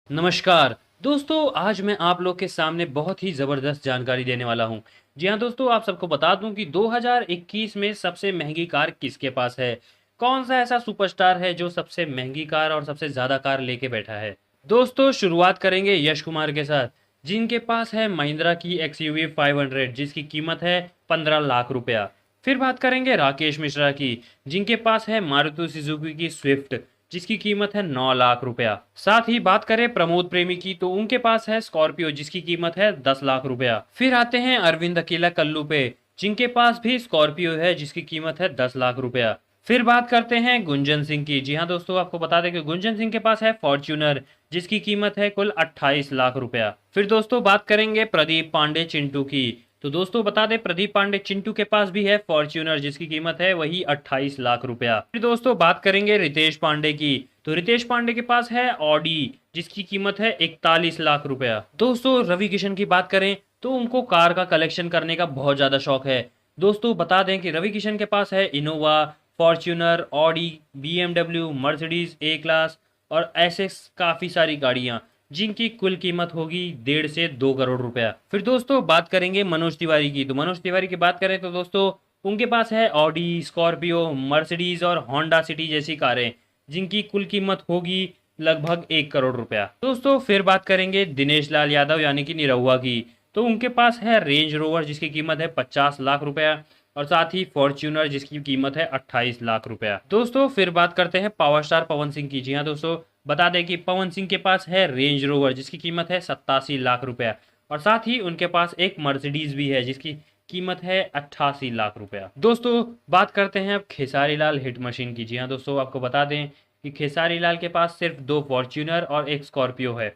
नमस्कार दोस्तों, आज मैं आप लोग के सामने बहुत ही ज़बरदस्त जानकारी देने वाला हूँ। जी हाँ दोस्तों, आप सबको बता दूँ कि 2021 में सबसे महंगी कार किसके पास है? कौन-सा ऐसा सुपरस्टार है जो सबसे महंगी कार और सबसे ज़्यादा कार लेके बैठा है? दोस्तों शुरुआत करेंगे यश कुमार के साथ, जिनके पास है महिंद्रा की एक्सयूवी 500 जिसकी कीमत है 15 लाख रुपया। फिर बात करेंगे राकेश मिश्रा की, जिनके पास है मारुति सुजुकी की स्विफ्ट जिसकी कीमत है 9 लाख रुपया। साथ ही बात करें प्रमोद प्रेमी की तो उनके पास है स्कॉर्पियो जिसकी कीमत है 10 लाख रुपया। फिर आते हैं अरविंद अकेला कल्लू पे, जिनके पास भी स्कॉर्पियो है जिसकी कीमत है 10 लाख रुपया। फिर बात करते हैं गुंजन सिंह की। जी हाँ दोस्तों, आपको बता दें कि गुंजन सिंह के पास है फॉर्च्यूनर जिसकी कीमत है कुल 28 लाख रुपया। फिर दोस्तों बात करेंगे प्रदीप पांडे चिंटू की। तो दोस्तों बता दें प्रदीप पांडे चिंटू के पास भी है फॉर्च्यूनर जिसकी कीमत है वही 28 लाख रुपया। फिर दोस्तों बात करेंगे रितेश पांडे की। तो रितेश पांडे के पास है ऑडी जिसकी कीमत है 41 लाख रुपया। दोस्तों रवि किशन की बात करें तो उनको कार का कलेक्शन करने का बहुत ज्यादा शौक है। दोस्तों बता दें कि रवि किशन के पास है Innova, Fortuner, Audi, BMW, Mercedes A class और ऐसे काफी सारी गाड़ियां जिनकी कुल कीमत होगी 1.5 से 2 करोड़ रुपया। फिर दोस्तों बात करेंगे मनोज तिवारी की। तो मनोज तिवारी की बात करें तो दोस्तों उनके पास है ऑडी, स्कॉर्पियो, मर्सिडीज और होंडा सिटी जैसी कारें जिनकी कुल कीमत होगी लगभग 1 करोड़ रुपया। दोस्तों फिर बात करेंगे दिनेश लाल यादव यानी कि निरहुआ की। तो उनके पास है रेंज रोवर जिसकी कीमत है 50 लाख रुपया और साथ ही फॉर्च्यूनर जिसकी कीमत है 28 लाख रुपया। दोस्तों फिर बात करते हैं पावर स्टार पवन सिंह की। जी हाँ दोस्तों, बता दें कि पवन सिंह के पास है रेंज रोवर जिसकी कीमत है 87 लाख रुपया और साथ ही उनके पास एक मर्सिडीज भी है जिसकी कीमत है 88 लाख रुपया। दोस्तों बात करते हैं अब खेसारी लाल हिट मशीन की। जी हाँ दोस्तों, आपको बता दें कि खेसारी लाल के पास सिर्फ 2 फॉर्च्यूनर और एक स्कॉर्पियो है।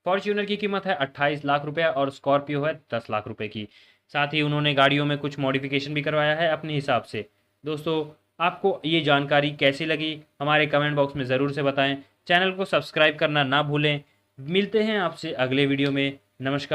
फॉर्च्यूनर की कीमत है 28 लाख रुपया और स्कॉर्पियो है 10 लाख रुपए की। साथ ही उन्होंने गाड़ियों में कुछ मॉडिफिकेशन भी करवाया है अपने हिसाब से। दोस्तों आपको ये जानकारी कैसी लगी हमारे कमेंट बॉक्स में ज़रूर से बताएं। चैनल को सब्सक्राइब करना ना भूलें। मिलते हैं आपसे अगले वीडियो में। नमस्कार।